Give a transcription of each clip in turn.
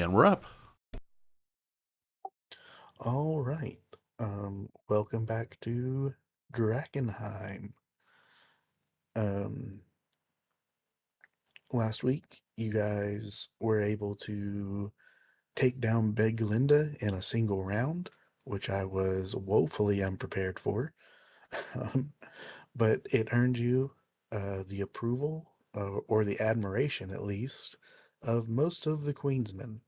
And we're up. All right. Welcome back to Drakkenheim. Um, Last week you guys were able to take down Big Linda in a single round, which I was woefully unprepared for. Um, but it earned you the approval, or the admiration at least, of most of the Queensmen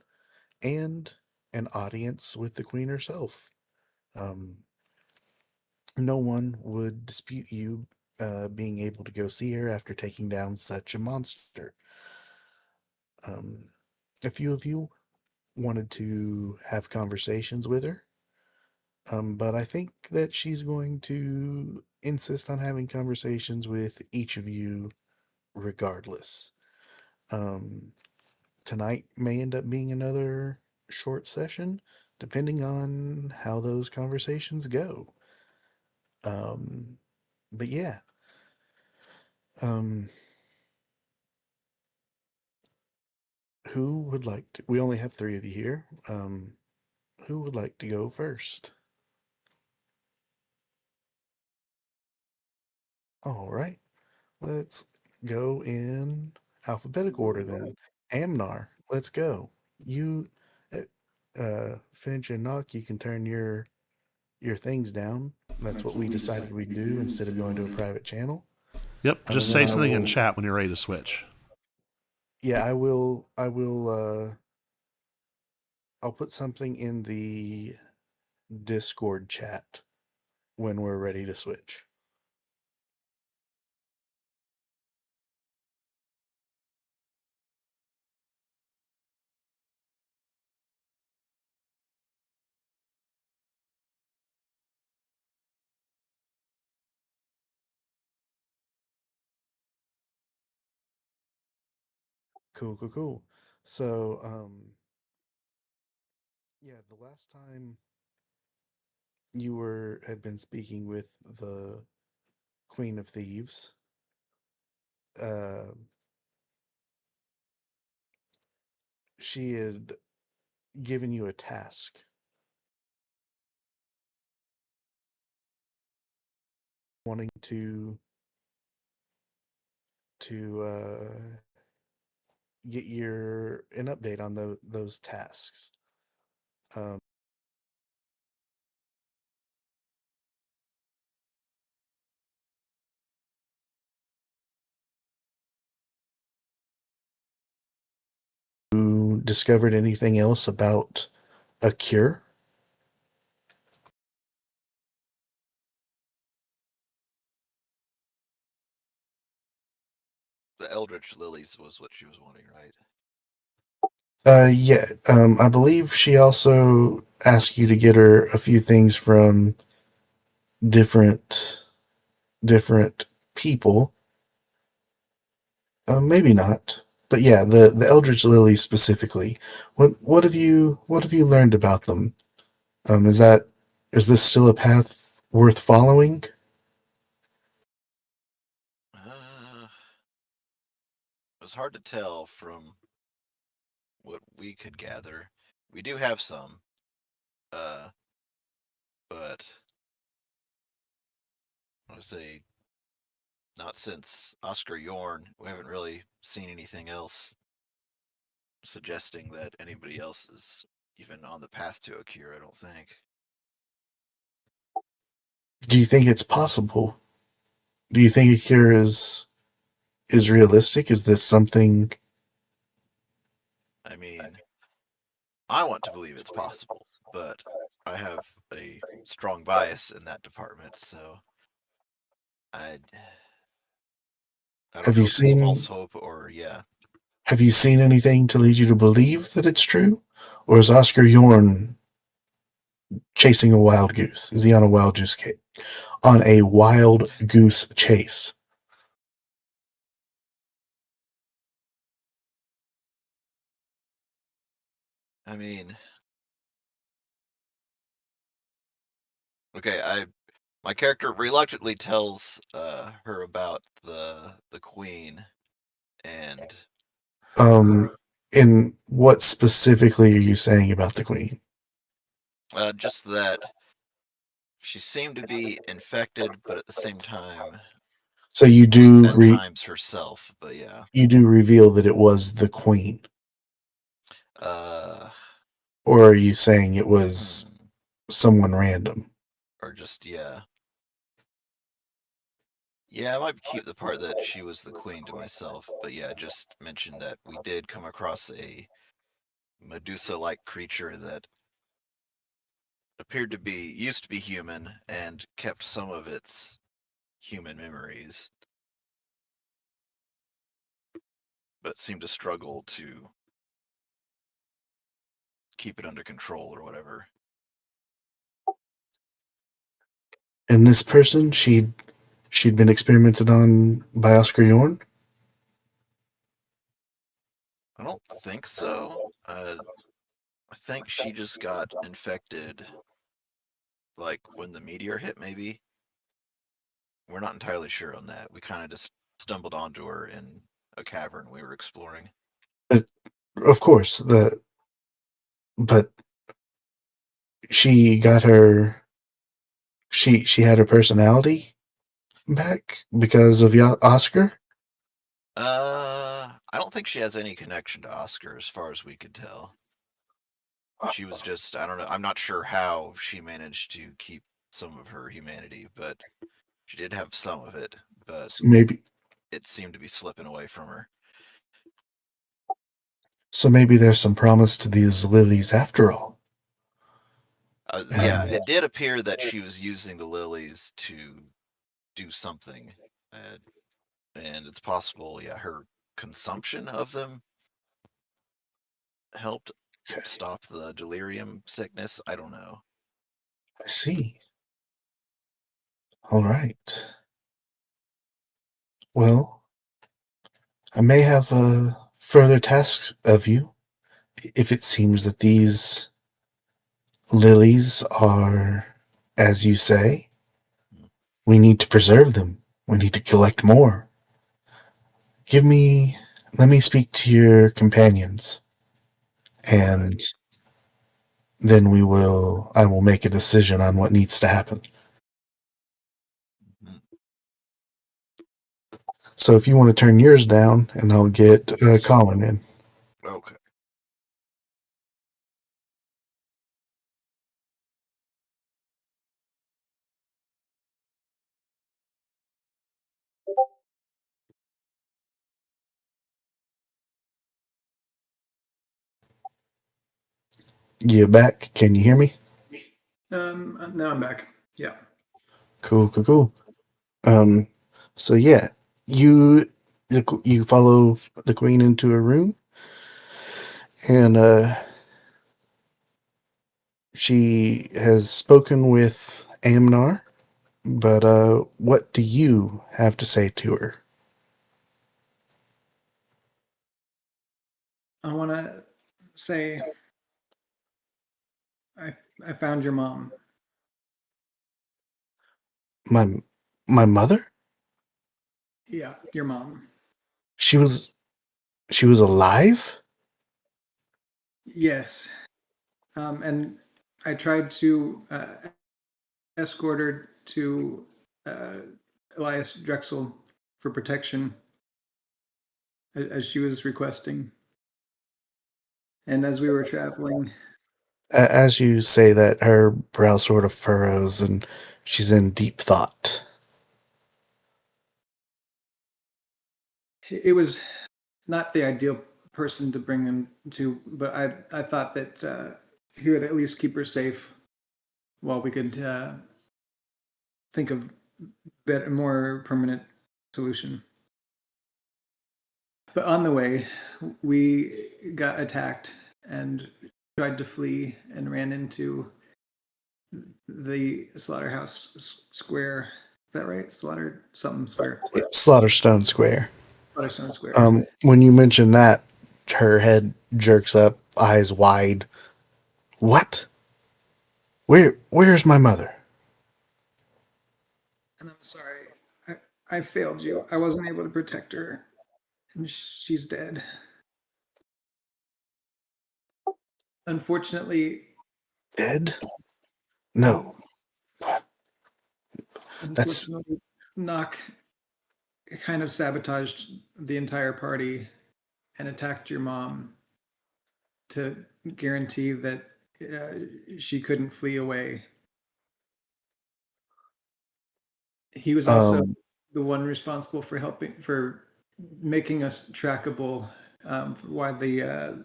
and an audience with the Queen herself. Um, no one would dispute you being able to go see her after taking down such a monster. Um, a few of you wanted to have conversations with her, but I think that she's going to insist on having conversations with each of you regardless. Um, Tonight may end up being another short session, depending on how those conversations go. Um, but yeah, um, who would like to? We only have three of you here. Who would like to go first? All right, let's go in alphabetical order then. Amnar, let's go. You, Finch and Knock, you can turn your things down. That's what we decided we'd do instead of going to a private channel. Yep, just And then say I something in will. chat when you're ready to switch. Yeah, I will. I will. I'll put something in the Discord chat when we're ready to switch. Cool, cool, cool. So, yeah, the last time you were had been speaking with the Queen of Thieves, uh, she had given you a task, wanting to get your an update on those tasks. Um, you discovered anything else about a cure? The Eldritch Lilies was what she was wanting, right? Yeah. I believe she also asked you to get her a few things from different different people. Maybe not, but yeah, the Eldritch Lilies specifically. What have you learned about them? Is this still a path worth following? It was hard to tell from what we could gather. We do have some, uh, but I would say not since Oscar Yorn. We haven't really seen anything else suggesting that anybody else is even on the path to a cure. I don't think. Do you think it's possible? Do you think a cure is realistic? Is this something? I mean, I want to believe it's possible, but I have a strong bias in that department, so I I don't Have know you if it's false seen hope or yeah. have you seen anything to lead you to believe that it's true? Or is Oscar Yorn chasing a wild goose? Is he on a wild goose chase? I mean, okay, I my character reluctantly tells her about the queen and Um, her. And what specifically are you saying about the queen? Just that she seemed to be infected, but at the same time, So you was do at times herself. But yeah, you do reveal that it was the queen, uh, or are you saying it was hmm, someone random? or just yeah, yeah. I might keep the part that she was the queen to myself. But yeah, just mention that we did come across a Medusa-like creature that appeared to be used to be human and kept some of its human memories, but seemed to struggle to keep it under control or whatever. And this person, she'd been experimented on by Oscar Yorn. I don't think so. I think she just got infected, like when the meteor hit, maybe. We're not entirely sure on that. We kind of just stumbled onto her in a cavern we were exploring. But of course, but she got her she had her personality back because of Oscar. I don't think she has any connection to Oscar as far as we could tell. She was just, I don't know, I'm not sure how she managed to keep some of her humanity, but she did have some of it, but So it seemed to be slipping away from her. maybe there's some promise to these lilies after all. Yeah, And it did appear that she was using the lilies to do something, uh, and it's possible, yeah, her consumption of them helped okay, stop the delirium sickness. I don't know. I see. All right. Well, I may have further tasks of you if it seems that these lilies are, as you say, Hmm. we need to preserve them. We need to collect more. Let me speak to your companions, All right. and then I will make a decision on what needs to happen. Mhm. So if you want to turn yours down, and I'll get Yes. Colin in. Okay. You back? Can you hear me? Now I'm back. Yeah. Cool, cool, cool. Um, so yeah, you you follow the queen into a room, and she has spoken with Amnar. But what do you have to say to her? I want to say I I found your mom. My my mother? Yeah, your mom. She was she was alive? Yes. And I tried to escort her to uh, Elias Drexel for protection as she was requesting. And as we were traveling, As you say that, her brow sort of furrows, and she's in deep thought. it was not the ideal person to bring them to, but I thought that he would at least keep her safe while we could think of better, more permanent solution. But on the way, we got attacked and tried to flee and ran into the slaughterhouse square. Is that right? Slaughter something square. It's Slaughterstone Square. Slaughterstone Square. When you mention that, her head jerks up, eyes wide. What? Where's my mother? And I'm sorry. I failed you. I wasn't able to protect her. And she's dead. Unfortunately, Dead? No. That's unfortunately, Knock kind of sabotaged the entire party and attacked your mom to guarantee that she couldn't flee away. He was also um the one responsible for making us trackable, for why the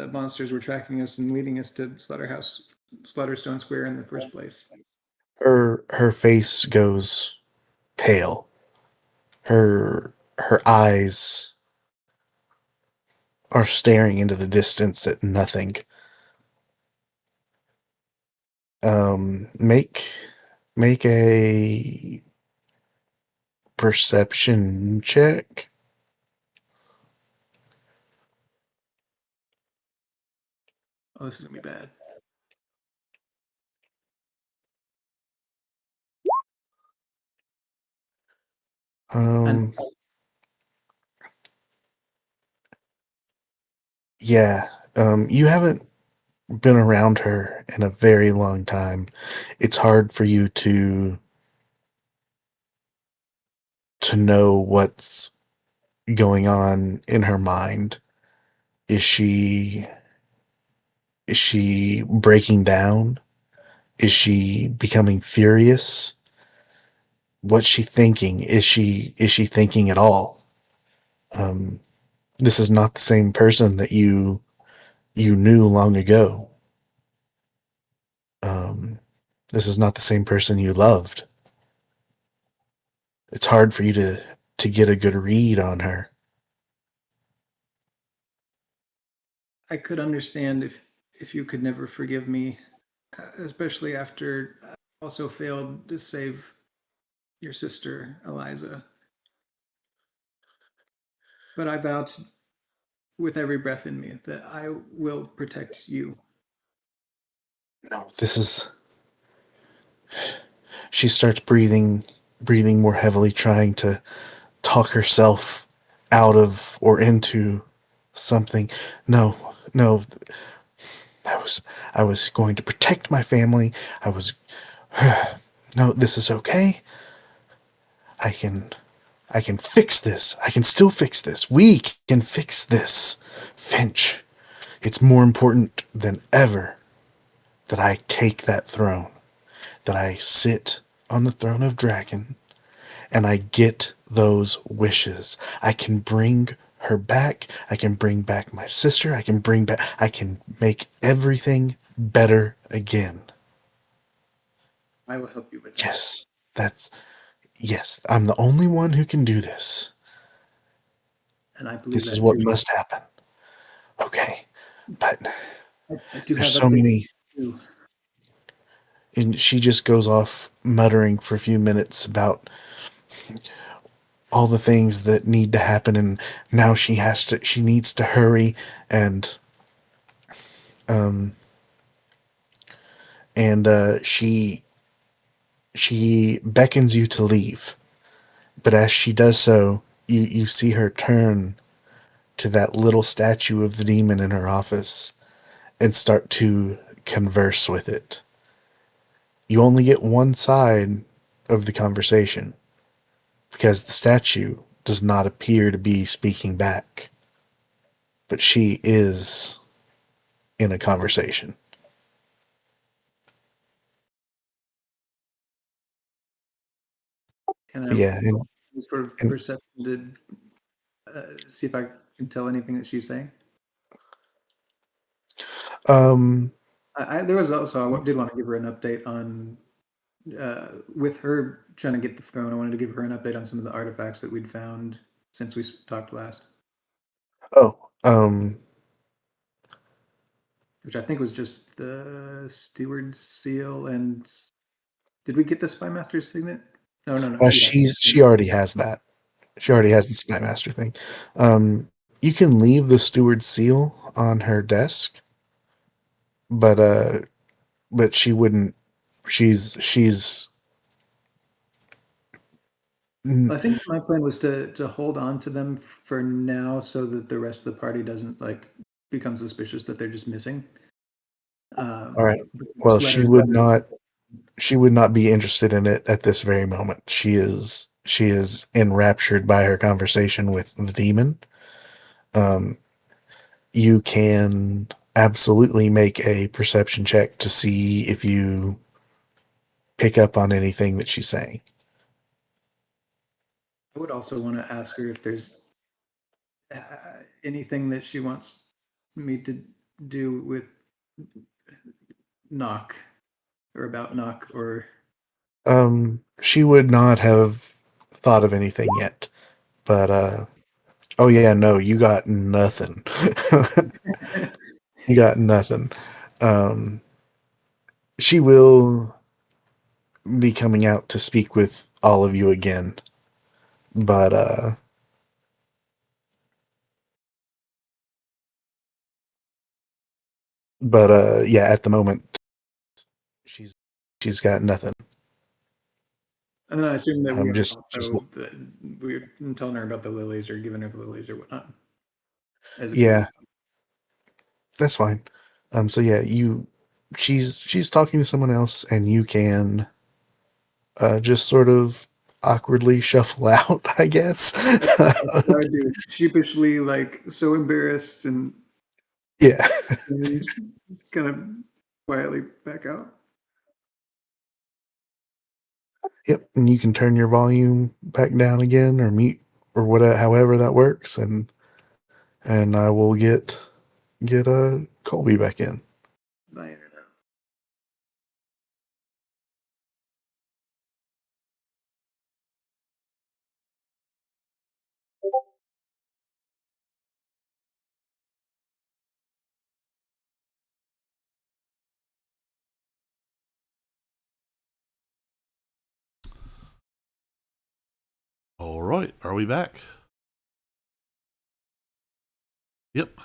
monsters were tracking us and leading us to Slaughterstone Square in the first place. her face goes pale. Her eyes are staring into the distance at nothing. Make a perception check. Oh, this is gonna be bad. And Um, yeah. You haven't been around her in a very long time. It's hard for you to know what's going on in her mind. Is she breaking down? Is she becoming furious? What's she thinking? Is she thinking at all? Um, this is not the same person that you knew long ago. Um, this is not the same person you loved. It's hard for you to get a good read on her. I could understand if you could never forgive me, especially after I also failed to save your sister Eliza. But I vow with every breath in me that I will protect you. No, this is. She starts breathing more heavily, trying to talk herself out of or into something. No, no, I was going to protect my family. I was no, this is okay. I can I can fix this. I can still fix this. We can fix this. Finch, it's more important than ever that I take that throne, that I sit on the throne of Draken and I get those wishes. I can bring her back. I can bring back my sister. I can make everything better again. I will help you with that. Yes, that's, yes, I'm the only one who can do this. And I believe This is that what too. must happen. Okay, but I do there's have so updates many, too. and she just goes off muttering for a few minutes about all the things that need to happen, and now she needs to hurry, and she beckons you to leave. But as she does so, you see her turn to that little statue of the demon in her office and start to converse with it. You only get one side of the conversation because the statue does not appear to be speaking back, but she is in a conversation. Can I Yeah, roll any sort of and perception to see if I can tell anything that she's saying? um, There was also I did want to give her an update on with her trying to get the throne. I wanted to give her an update on some of the artifacts that we'd found since we talked last, oh, which I think was just the steward's seal. And did we get the spy master's signet? No. She has she already has that. She already has the spy master thing. Um, you can leave the steward's seal on her desk, but she wouldn't. She's I think my plan was to hold on to them for now, so that the rest of the party doesn't like become suspicious that they're just missing. All right. Just Well, let she her would know. not. She would not be interested in it at this very moment. She is enraptured by her conversation with the demon. You can absolutely make a perception check to see if you pick up on anything that she's saying. I would also want to ask her if there's anything that she wants me to do with knock or about knock or She would not have thought of anything yet, but oh yeah, no, you got nothing. You got nothing. Um, she will be coming out to speak with all of you again, but yeah, at the moment she's she's got nothing. and then I assume that we I'm are just also we're telling her about the lilies or giving her the lilies or whatnot. As a yeah, that's fine. So yeah, she's talking to someone else, and you can just sort of awkwardly shuffle out, I guess. That's what I do. Sheepishly, like so embarrassed and Yeah. kind of quietly back out. Yep, and you can turn your volume back down again or mute or whatever, however that works, and I will get Colby back in. My internet. All right, are we back? Yep.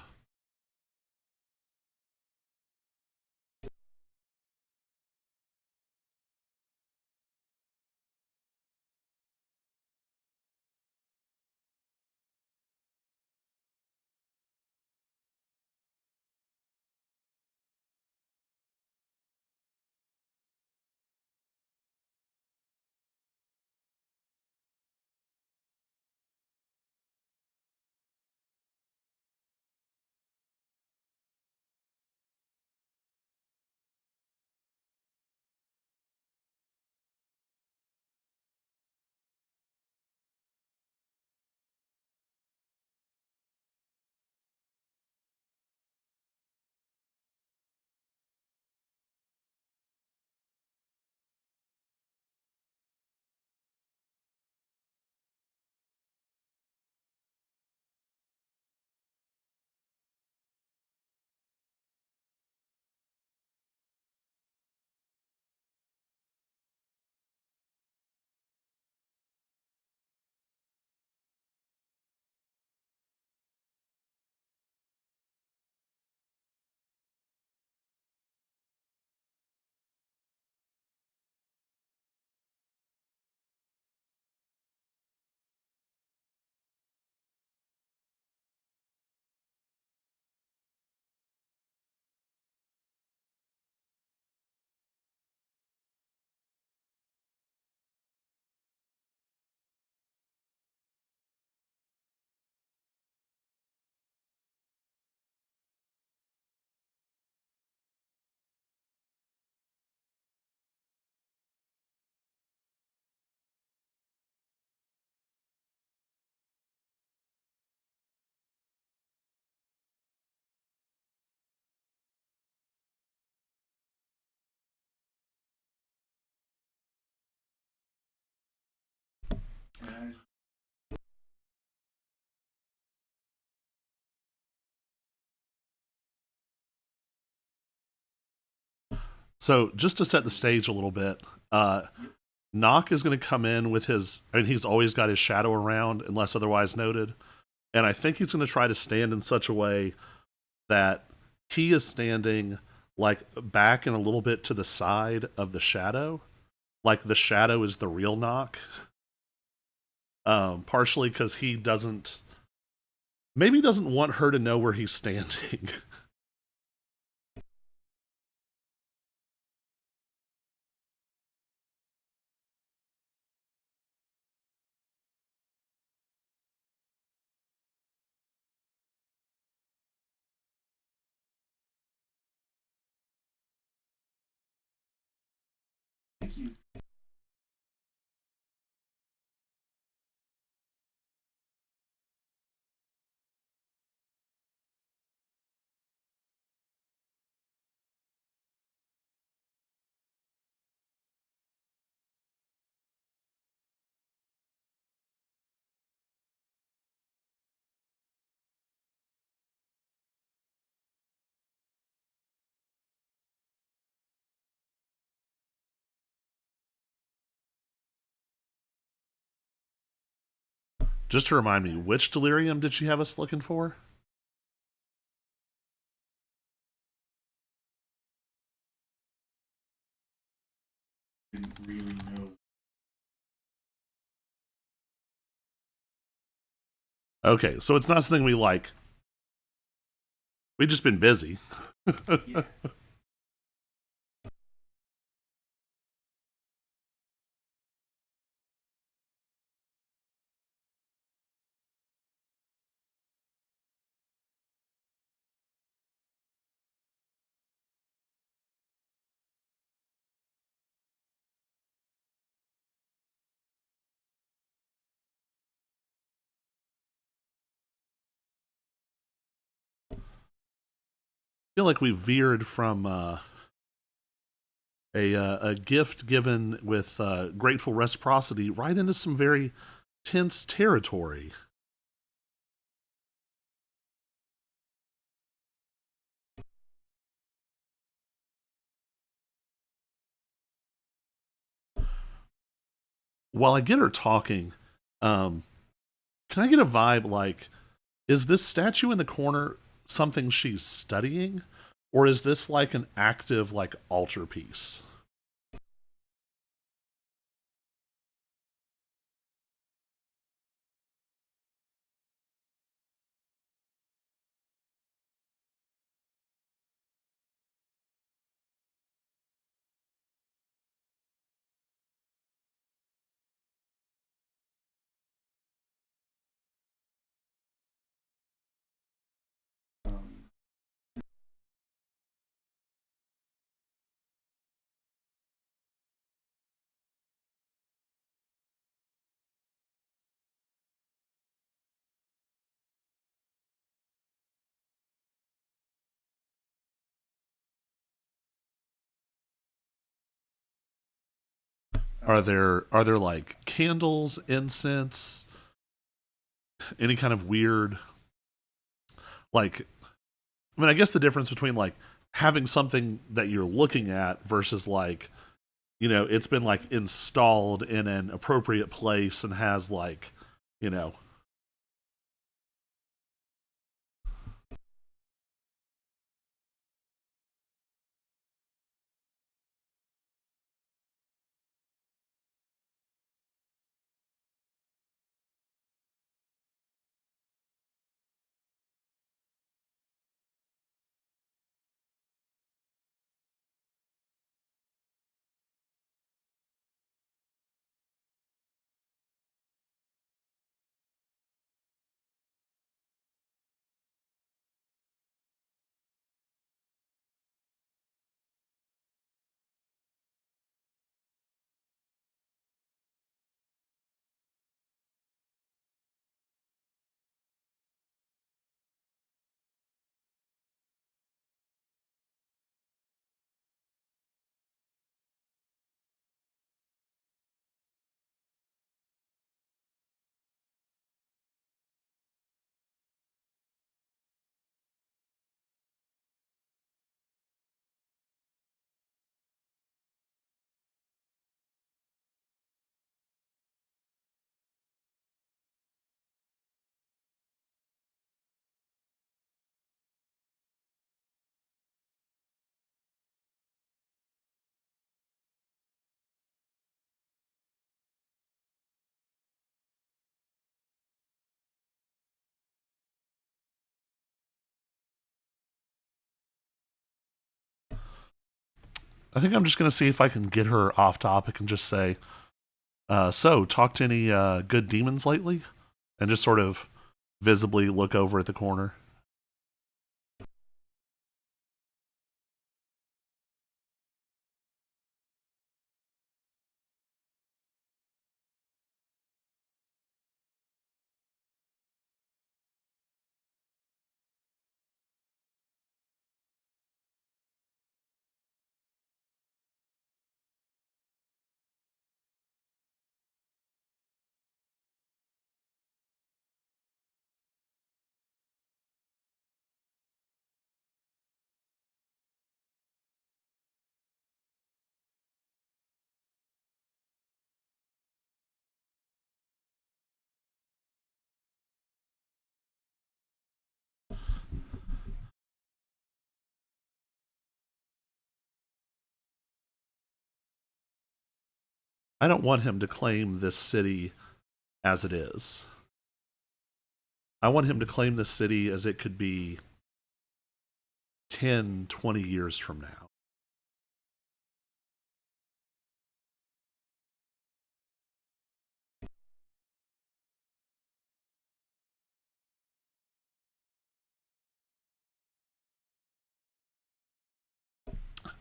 So just to set the stage a little bit, Nock is going to come in with his. I mean, he's always got his shadow around, unless otherwise noted, and I think he's going to try to stand in such a way that he is standing like back and a little bit to the side of the shadow, like the shadow is the real Nock. Partially because he doesn't maybe doesn't want her to know where he's standing. Just to remind me, which delirium did she have us looking for? Didn't really know. Okay, so it's not something we like. We've just been busy. Yeah. Feel like we veered from a gift given with grateful reciprocity right into some very tense territory. While I get her talking, can I get a vibe like, is this statue in the corner something she's studying? Or is this like an active like altarpiece? Um, Are there like candles, incense, any kind of weird like I mean I guess the difference between like having something that you're looking at versus like it's been like installed in an appropriate place and has like you know I think I'm just going to see if I can get her off topic and just say, so, talk to any good demons lately? And just sort of visibly look over at the corner. I don't want him to claim this city as it is. I want him to claim this city as it could be 10, 20 years from now.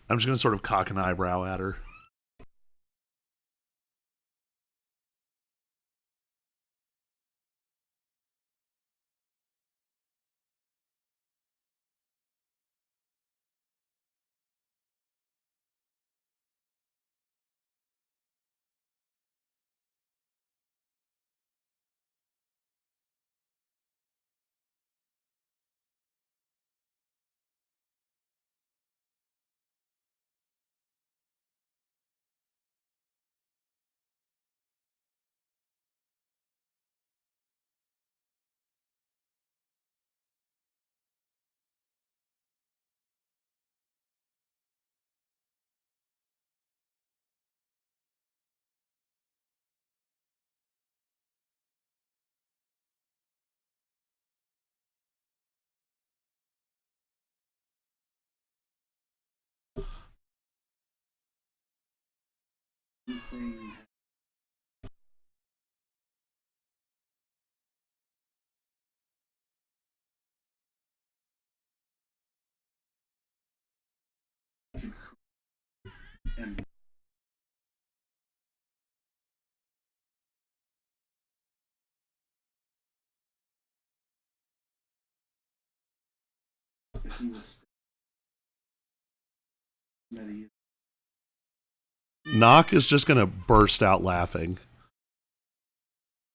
I'm just going to sort of cock an eyebrow at her. Knock is just going to burst out laughing.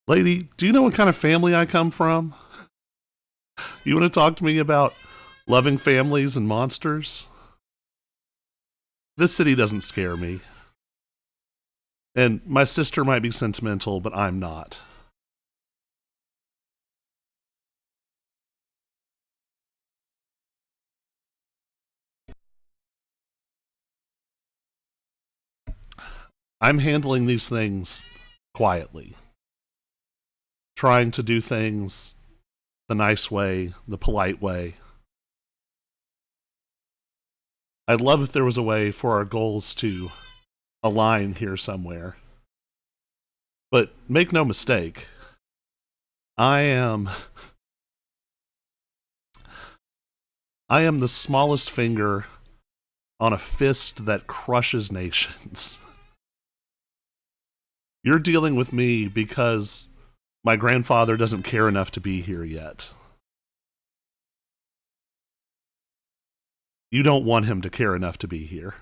Lady, do you know what kind of family I come from? You want to talk to me about loving families and monsters? This city doesn't scare me. And my sister might be sentimental, but I'm not. I'm handling these things quietly, trying to do things the nice way, the polite way. I'd love if there was a way for our goals to align here somewhere. But make no mistake, I am the smallest finger on a fist that crushes nations. You're dealing with me because my grandfather doesn't care enough to be here yet. You don't want him to care enough to be here.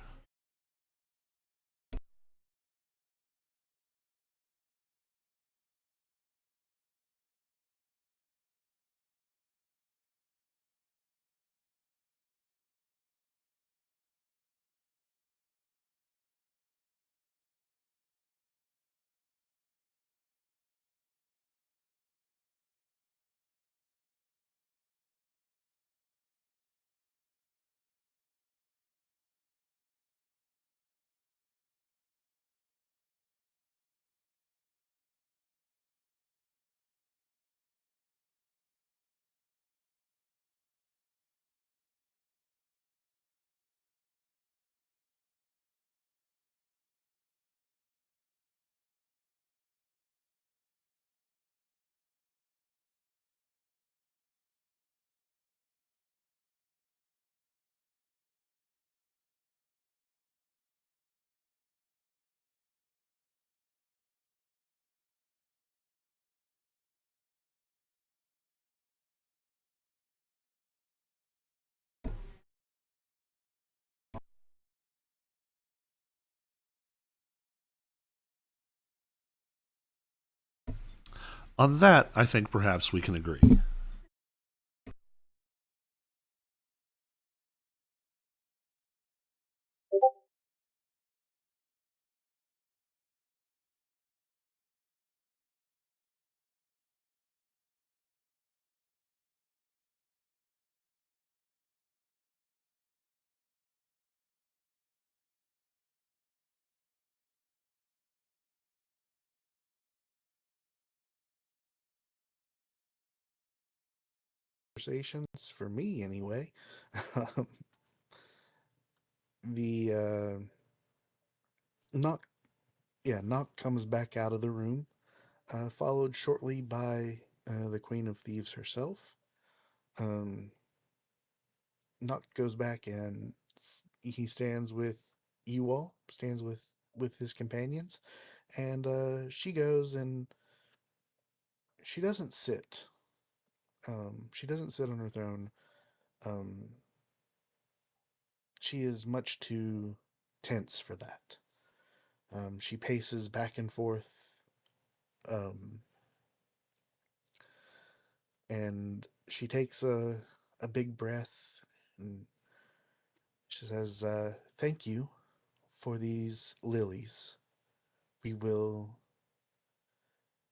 On that, I think perhaps we can agree. Conversations for me anyway. the knock, yeah, knock comes back out of the room, followed shortly by the Queen of Thieves herself. Um, Knock goes back and he stands with you all, stands with his companions, and she goes and she doesn't sit. She doesn't sit on her throne. Um, she is much too tense for that. She paces back and forth, um, and she takes a big breath, and she says, "Thank you for these lilies. We will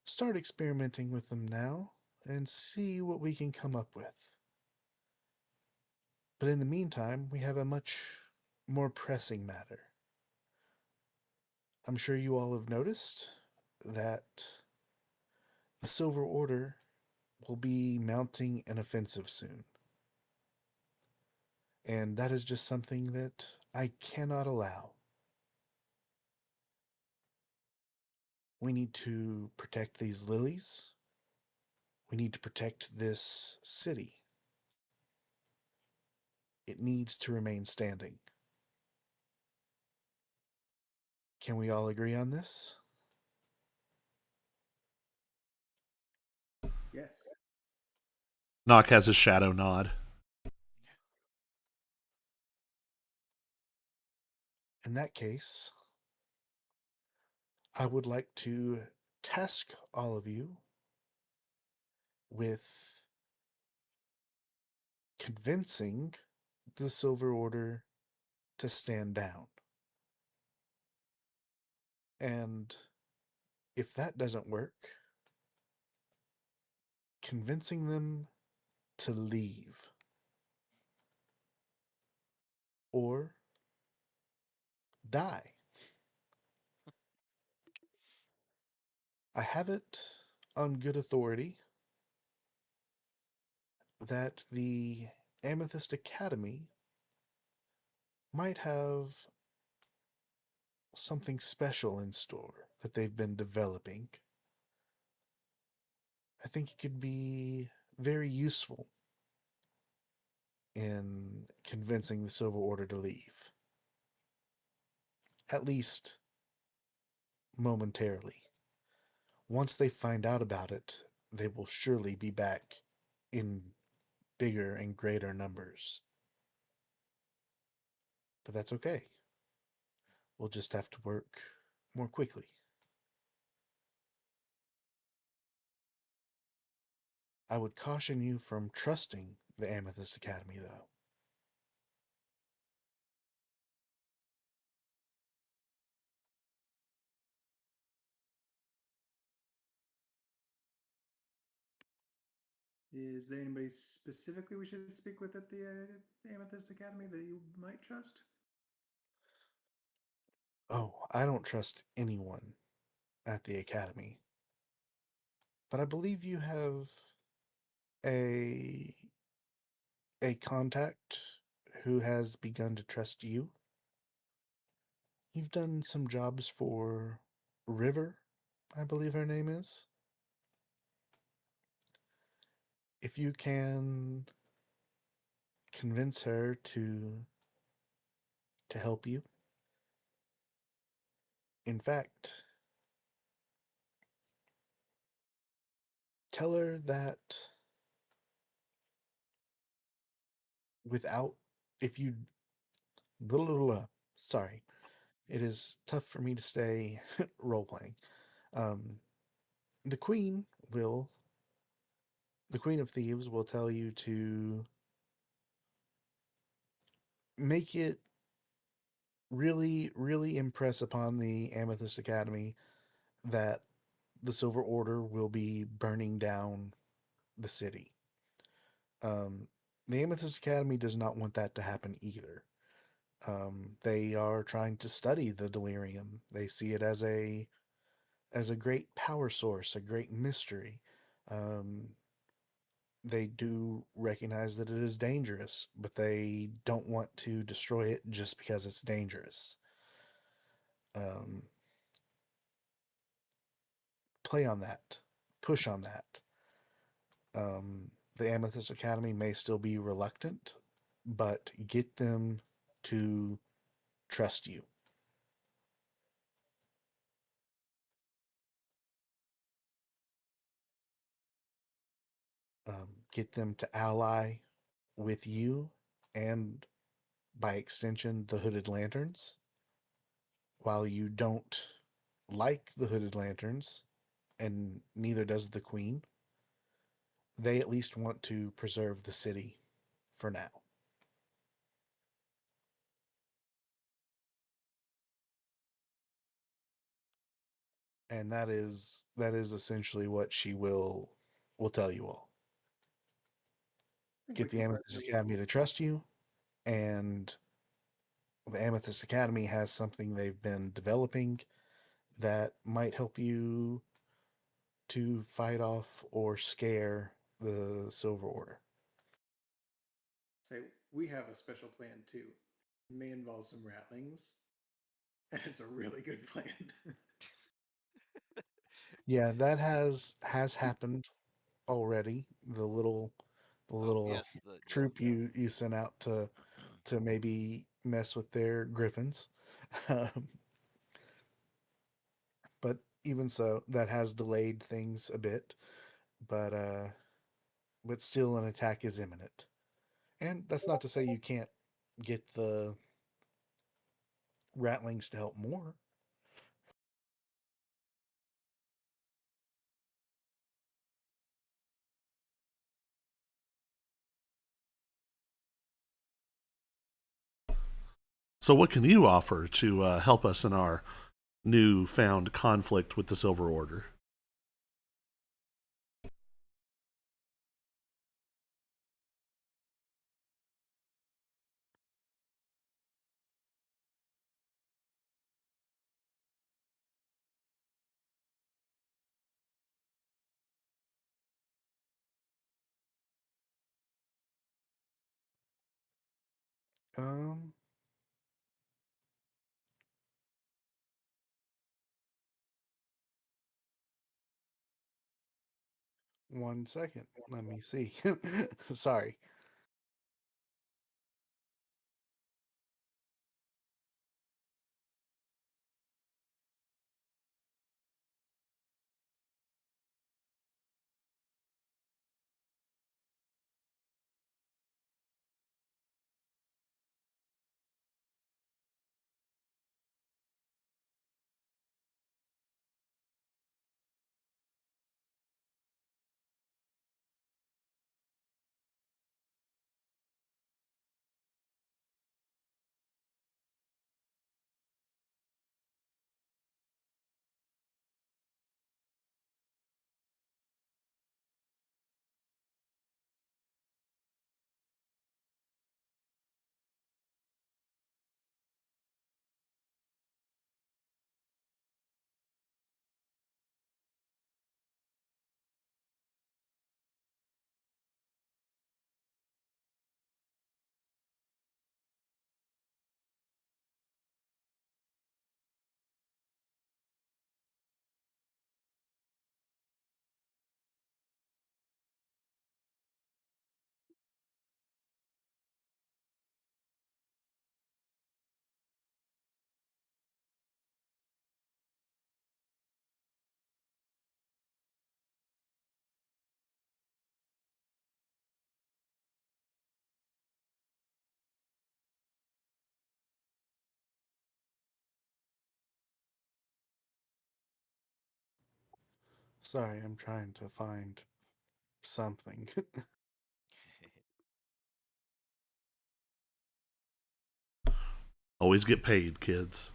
start experimenting with them now and see what we can come up with. But in the meantime, we have a much more pressing matter. I'm sure you all have noticed that the Silver Order will be mounting an offensive soon. And that is just something that I cannot allow. We need to protect these lilies. We need to protect this city. It needs to remain standing. Can we all agree on this? Yes. Nock has a shadow nod. In that case, I would like to task all of you with convincing the Silver Order to stand down. And if that doesn't work, convincing them to leave or die. I have it on good authority that the Amethyst Academy might have something special in store that they've been developing. I think it could be very useful in convincing the Silver Order to leave, at least momentarily. Once they find out about it, they will surely be back in bigger and greater numbers. But that's okay. We'll just have to work more quickly. I would caution you from trusting the Amethyst Academy, though. Is there anybody specifically we should speak with at the Amethyst Academy that you might trust? Oh, I don't trust anyone at the Academy. But I believe you have a a contact who has begun to trust you. You've done some jobs for River, I believe her name is. If you can convince her to help you. In fact, tell her that without if you blah, blah, blah, sorry, it is tough for me to stay role playing. Um, the queen will, the Queen of Thieves will tell you to make it really, really impress upon the Amethyst Academy that the Silver Order will be burning down the city. The Amethyst Academy does not want that to happen either. They are trying to study the delirium. They see it as a great power source, a great mystery. Um, they do recognize that it is dangerous, but they don't want to destroy it just because it's dangerous. Um, Play on that, push on that. The Amethyst Academy may still be reluctant, but get them to trust you. Get them to ally with you and, by extension, the Hooded Lanterns. While you don't like the Hooded Lanterns, and neither does the Queen, they at least want to preserve the city for now. And that is essentially what she will tell you all. Get the Amethyst Academy to trust you, and the Amethyst Academy has something they've been developing that might help you to fight off or scare the Silver Order. Say, we have a special plan too. It may involve some rattlings, and it's a really good plan. Yeah, that has happened already. The Oh little yes, the troop you sent out to maybe mess with their griffins. Um, but even so, that has delayed things a bit. But still, an attack is imminent. And that's not to say you can't get the rattlings to help more. So, what can you offer to help us in our newfound conflict with the Silver Order? Um, 1 second. Let me see. Sorry. Sorry, I'm trying to find something. Always get paid, kids.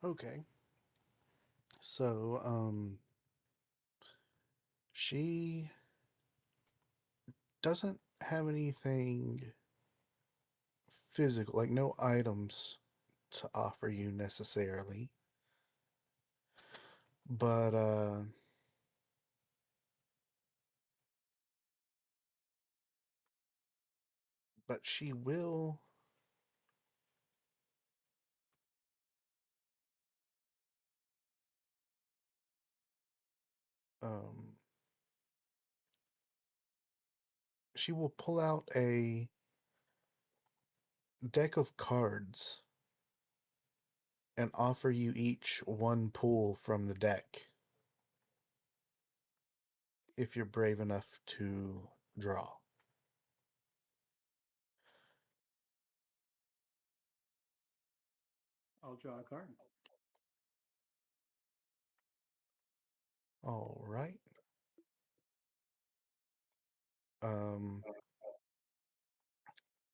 Okay. So, she doesn't have anything physical, like no items to offer you necessarily. But she will um she will pull out a deck of cards and offer you each one pull from the deck if you're brave enough to draw. I'll draw a card. All right. Um,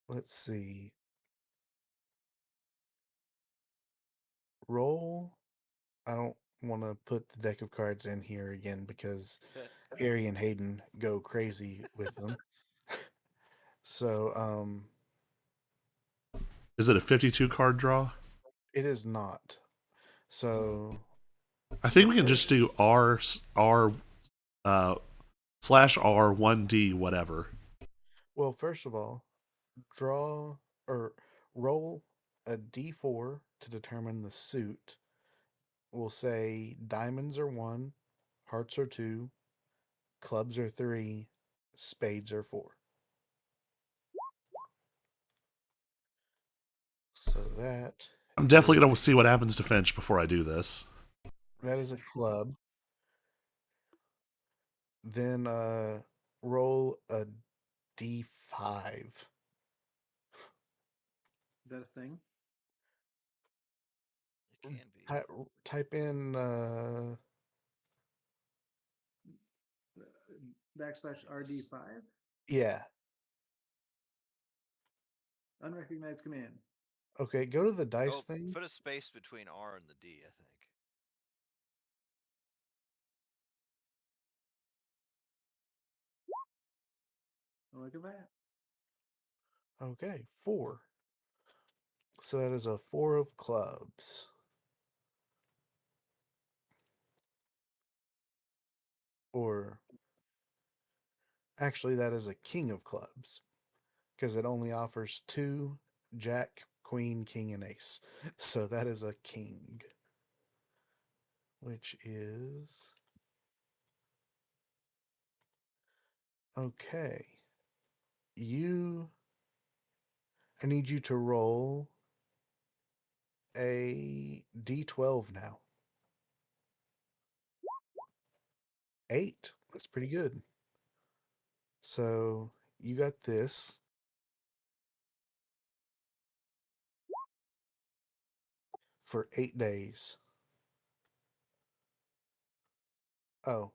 let's see. Roll. I don't want to put the deck of cards in here again because Harry and Hayden go crazy with them. So, Is it a 52 card draw? it is not. So, I think the we can just first, do R uh, slash R1D whatever. well, first of all, draw or roll a d4 to determine the suit. We'll say diamonds are 1, hearts are 2, clubs are 3, spades are 4. So I'm definitely is going to see what happens to Finch before I do this. that is a club. Then roll a d5. Is that a thing? It can be. Type in Backslash RD5? yeah. Unrecognized command. Okay, go to the dice Oh, thing. put a space between R and the D, I think. Look at that. Okay, 4. So that is a 4 of clubs. Or actually, that is a king of clubs because it only offers two jack, queen, king, and ace. So that is a king, which is okay. I need you to roll a d12 now. 8. That's pretty good. So you got this. For 8 days. Oh,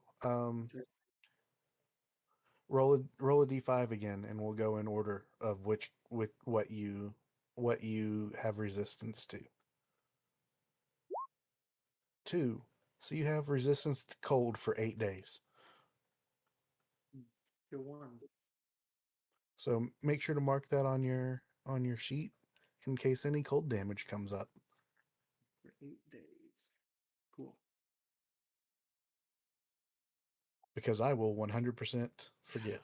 roll a d5 again, and we'll go in order of what you have resistance to. 2. So you have resistance to cold for 8 days. Feel warm So make sure to mark that on your sheet in case any cold damage comes up. for 8 days. Cool. Because I will 100% forget.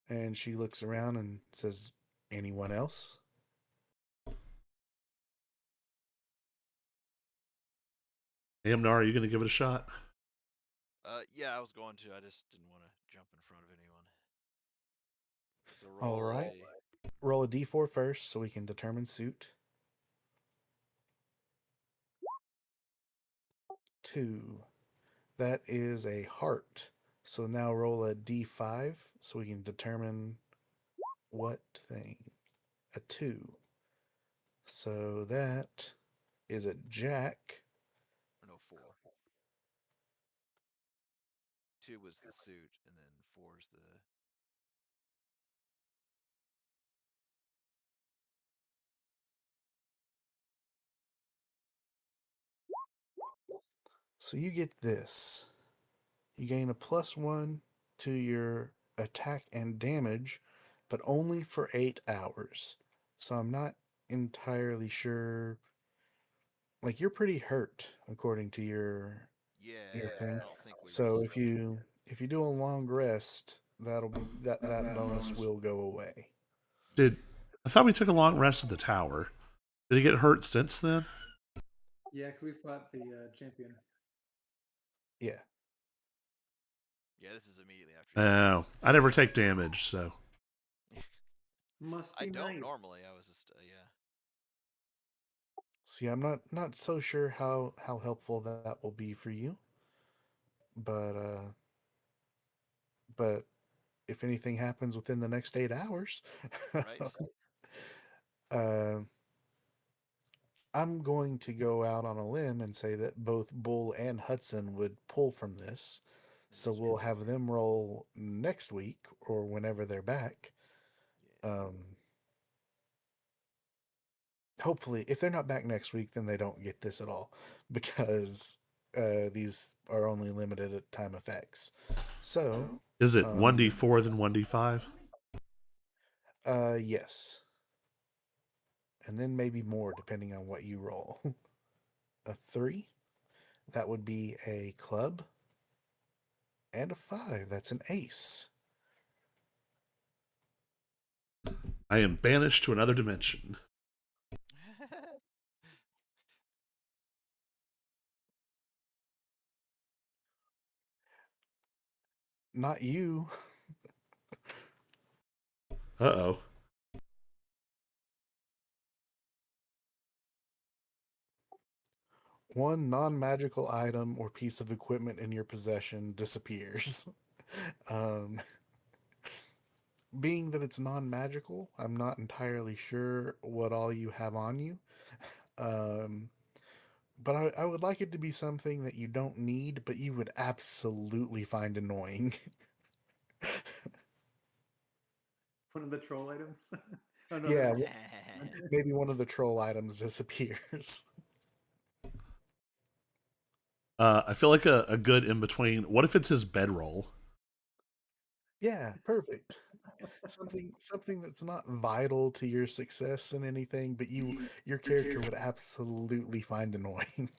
And she looks around and says, "Anyone else?" Amnar, are you going to give it a shot? Yeah, I was going to. I just didn't want to jump in front of anyone. So All roll right. a. Roll a d4 first so we can determine suit. 2. That is a heart. So now roll a d5 so we can determine what thing. A 2. So that is a jack. No, 4. 2 was the suit, and then 4 is the. So you get this. You gain a +1 to your attack and damage, but only for 8 hours. So I'm not entirely sure. Like, you're pretty hurt according to your Yeah, thing. I don't think we So just. if you do a long rest, that bonus will go away. Did I thought we took a long rest at the tower? Did he get hurt since then? Yeah, because we fought the champion. Yeah. Yeah, this is immediately after. Oh, I never take damage, so Must I be don't nice. normally. I was just yeah. See, I'm not so sure how helpful that will be for you, but but if anything happens within the next 8 hours, Right. uh, I'm going to go out on a limb and say that both Bull and Hudson would pull from this. So Yes, we'll have them roll next week or whenever they're back. yeah. Hopefully, if they're not back next week, then they don't get this at all because these are only limited at time effects. So, is it um, 1d4 than 1d5? yes, and then maybe more depending on what you roll. A 3, that would be a club, and a 5, that's an ace. I am banished to another dimension. Not you. Uh-oh. One non-magical item or piece of equipment in your possession disappears. um, being that it's non-magical, I'm not entirely sure what all you have on you. Um, but I would like it to be something that you don't need, but you would absolutely find annoying. One of the troll items. Oh no, Yeah, they're maybe one of the troll items disappears. I feel like a good in between. What if it's his bedroll? Yeah, perfect. Something that's not vital to your success in anything, but your character would absolutely find annoying.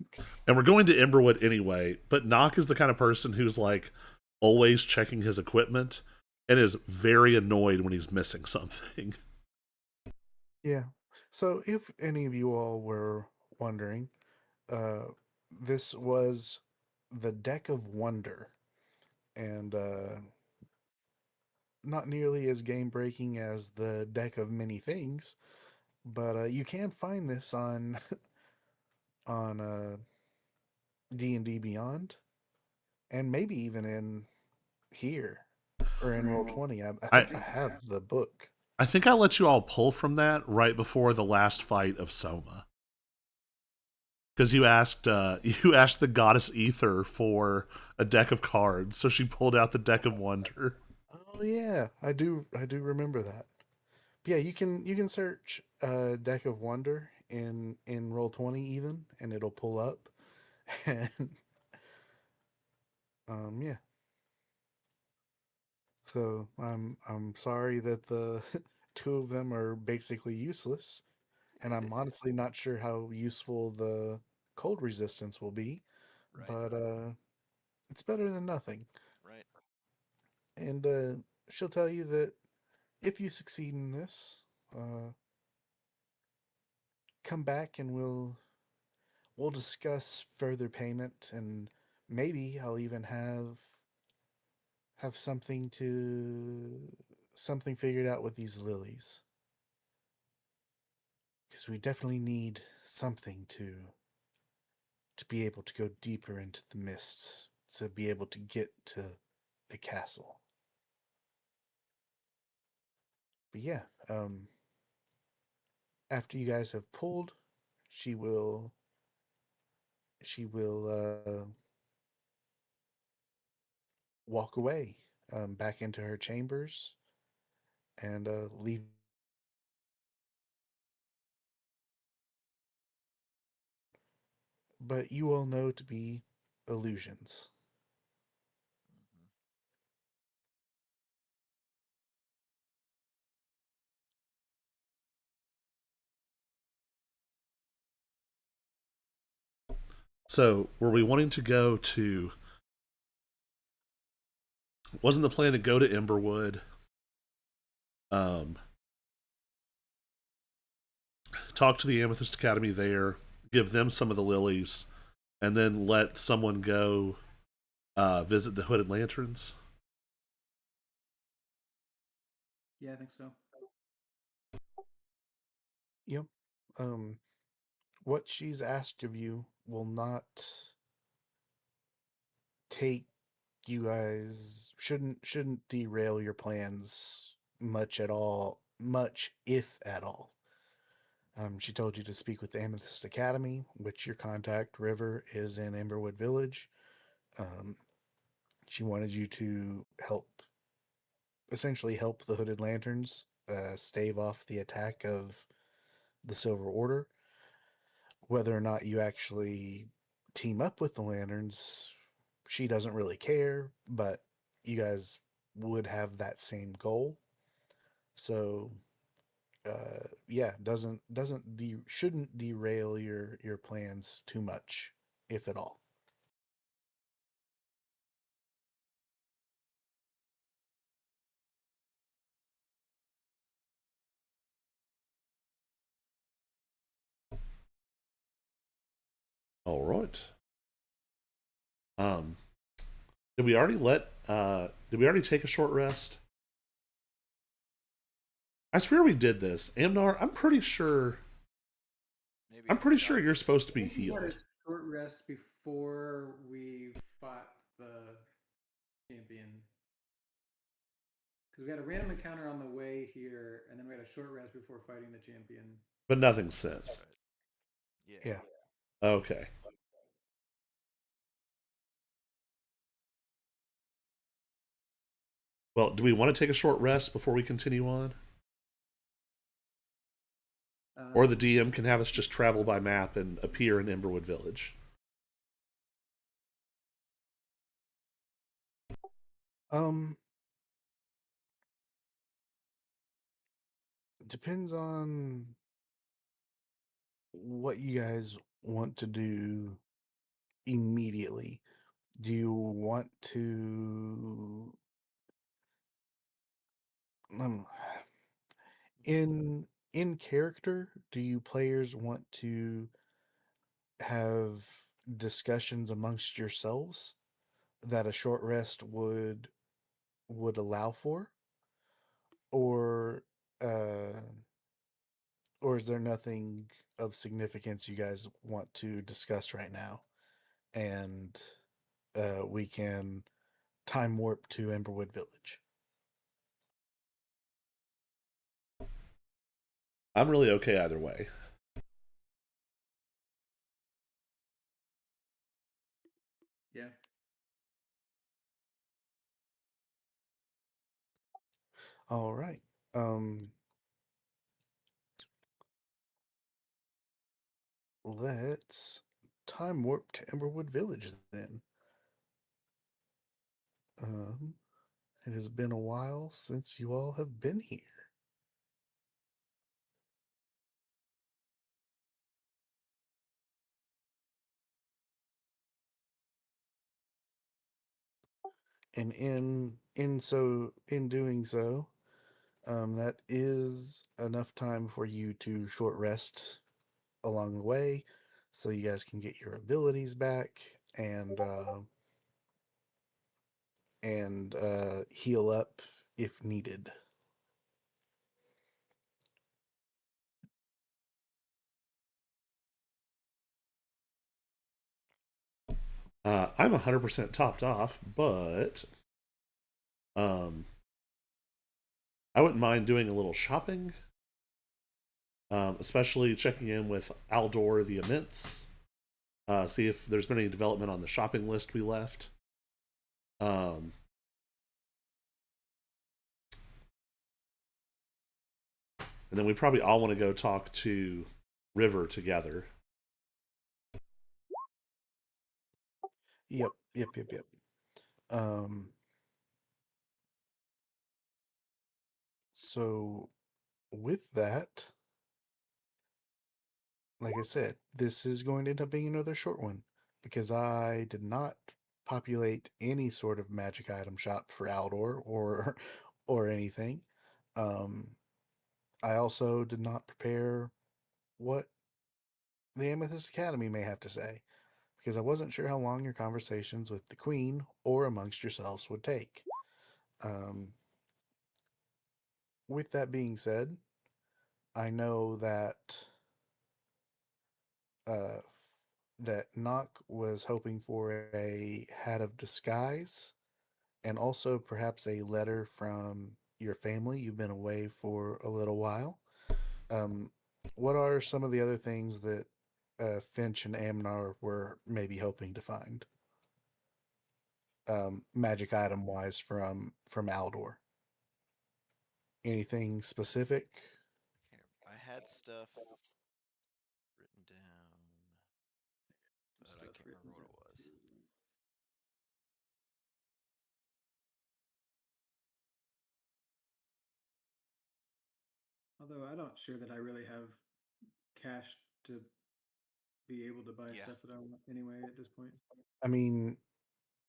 And we're going to Emberwood anyway, but Nock is the kind of person who's like always checking his equipment and is very annoyed when he's missing something. Yeah. So if any of you all were wondering, uh, this was the Deck of Wonder, and not nearly as game breaking as the Deck of Many Things, but you can find this on on D&D Beyond, and maybe even in here or in Roll20. I I think I have the book. I think I let you all pull from that right before the last fight of Soma. Because you asked the goddess Ether for a deck of cards, so she pulled out the deck of wonder. Oh yeah, I do remember that. But yeah, you can search Deck of Wonder in Roll20 even, and it'll pull up. And yeah. So I'm sorry that the two of them are basically useless, and I'm honestly not sure how useful the cold resistance will be, Right. but it's better than nothing. Right. And she'll tell you that if you succeed in this, uh, come back and we'll discuss further payment, and maybe I'll even have something figured out with these lilies, because we definitely need something to be able to go deeper into the mists, to be able to get to the castle. But yeah, after you guys have pulled, she will she will walk away, back into her chambers, and leave. But you all know to be illusions. Hmm. So, were we wanting to go to? Wasn't the plan to go to Emberwood? Um, talk to the Amethyst Academy there, give them some of the lilies, and then let someone go visit the Hooded Lanterns. Yeah, I think so. Yep. Um, what she's asked of you will not take you guys shouldn't derail your plans much at all, much if at all. She told you to speak with the Amethyst Academy, which your contact River is in Emberwood Village. Um, she wanted you to essentially help the Hooded Lanterns stave off the attack of the Silver Order. Whether or not you actually team up with the Lanterns, she doesn't really care, but you guys would have that same goal. So yeah, shouldn't derail your plans too much, if at all. All right. Um, did we already let? Did we already take a short rest? I swear we did this, Amnar. I'm pretty sure. Maybe I'm you pretty forgot. sure you're supposed to I be think we had a healed. short rest before we fought the champion. Because we had a random encounter on the way here, and then we had a short rest before fighting the champion. But nothing That's since. right. Yeah. Yeah. Okay. Well, do we want to take a short rest before we continue on? Or the Um, DM can have us just travel by map and appear in Emberwood Village. Um, Depends on what you guys want to do immediately. Do you want to um, in character, do you players want to have discussions amongst yourselves that a short rest would allow for, or uh or is there nothing of significance you guys want to discuss right now, and we can time warp to Emberwood Village? I'm really okay either way. Yeah. All right. Let's time warp to Emberwood Village then. Um, it has been a while since you all have been here. And in doing so, that is enough time for you to short rest along the way, so you guys can get your abilities back and heal up if needed. I'm 100% topped off, but um, I wouldn't mind doing a little shopping, especially checking in with Aldor the Immense, see if there's been any development on the shopping list we left. Um, and then we probably all want to go talk to River together. Yep. Um, so with that, like I said, this is going to end up being another short one because I did not populate any sort of magic item shop for Aldor or or anything. Um, I also did not prepare what the Amethyst Academy may have to say because I wasn't sure how long your conversations with the Queen or amongst yourselves would take. Um, with that being said, I know uh, that Nock was hoping for a hat of disguise and also perhaps a letter from your family. You've been away for a little while. Um, what are some of the other things that Finch and Amnar were maybe hoping to find, magic item wise, from Aldor? Anything specific? I had stuff written down, but I Stuff can't written remember what down. it was. Although I'm not sure that I really have cash to be able to buy Yeah. stuff that I want anyway at this point. I mean,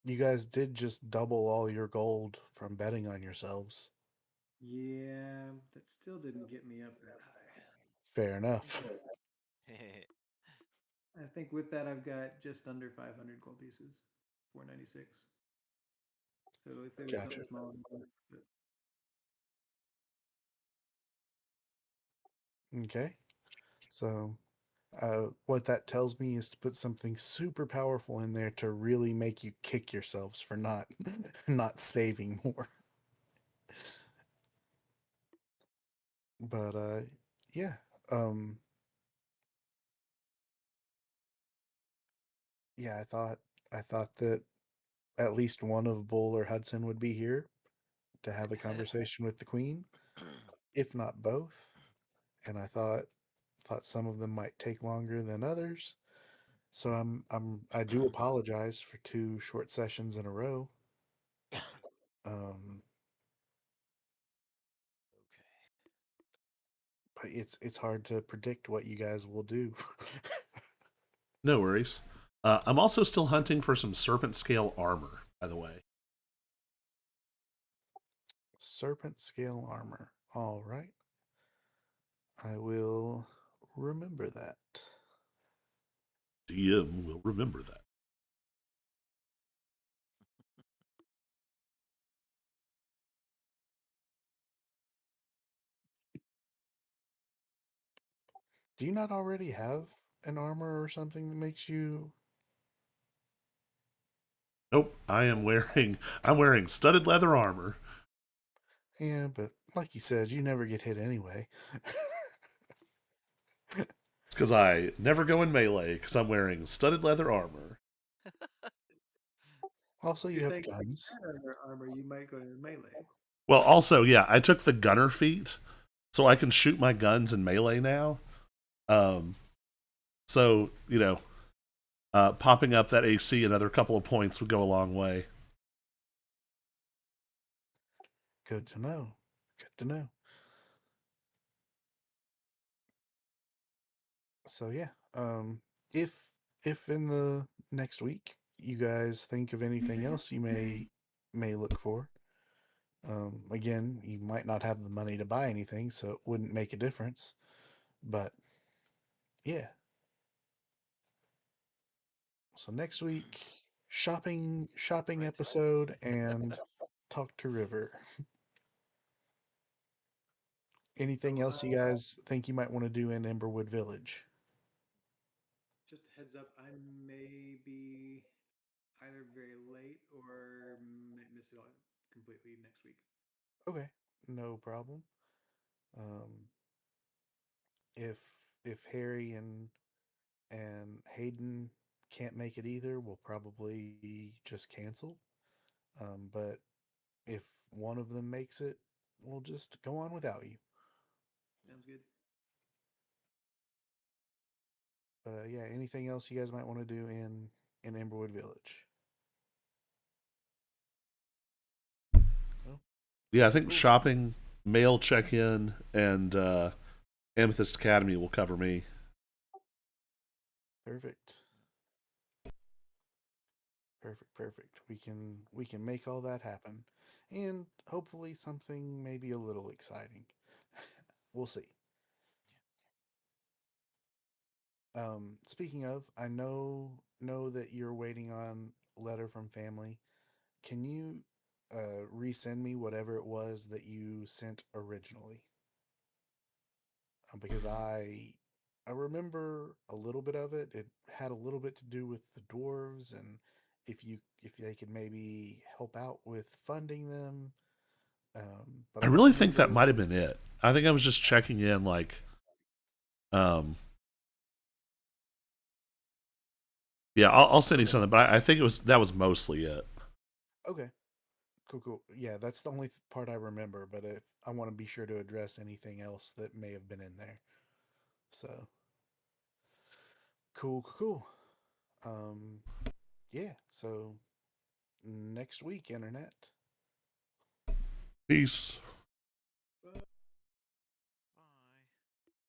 you guys did just double all your gold from betting on yourselves. Yeah, that still didn't get me up that high. Fair enough. I think with that I've got just under 500 gold pieces, 496. So if it was Gotcha. something small, but Okay. So, what that tells me is to put something super powerful in there to really make you kick yourselves for not not saving more. But yeah. Um, yeah, I thought that at least one of Bull or Hudson would be here to have a conversation with the Queen, if not both. And I thought some of them might take longer than others. So I do apologize for two short sessions in a row. Um, Okay. but it's hard to predict what you guys will do. No worries. I'm also still hunting for some serpent scale armor, by the way. Serpent scale armor. All right. I will remember that. DM will remember that. Do you not already have an armor or something that makes you? Nope, I'm wearing studded leather armor. Yeah, but like you said, you never get hit anyway. It's because I never go in melee because I'm wearing studded leather armor. Also, you You're have saying if guns. you had armor, you might go to melee. Well, also, yeah, I took the gunner feat, so I can shoot my guns in melee now. Um, so popping up that AC another couple of points would go a long way. Good to know. Good to know. So yeah, if if in the next week you guys think of anything else you may look for, again, you might not have the money to buy anything, so it wouldn't make a difference. But yeah, so next week, shopping episode and talk to River. Anything So, else you guys think you might want to do in Emberwood Village? just a heads up, I may be either very late or might miss it all completely next week. Okay, no problem. Um, if if Harry and Hayden can't make it either, we'll probably just cancel. But if one of them makes it, we'll just go on without you. Sounds good. But yeah, anything else you guys might want to do in Emberwood Village? No? Yeah, I think Cool. shopping, mail check in, and Amethyst Academy will cover me. Perfect. Perfect. We can make all that happen. And hopefully something maybe a little exciting. We'll see. Speaking of, I know that you're waiting on a letter from family. Can you resend me whatever it was that you sent originally? Because I remember a little bit of it. It had a little bit to do with the dwarves, and if they could maybe help out with funding them. But I I don't really think that remember. might have been it. I think I was just checking in, um, yeah, I'll send you Okay. something, but I think that was mostly it. Okay. Cool. Yeah, that's the only part I remember. But if I want to be sure to address anything else that may have been in there. So cool. Um, yeah. So next week, internet. Peace.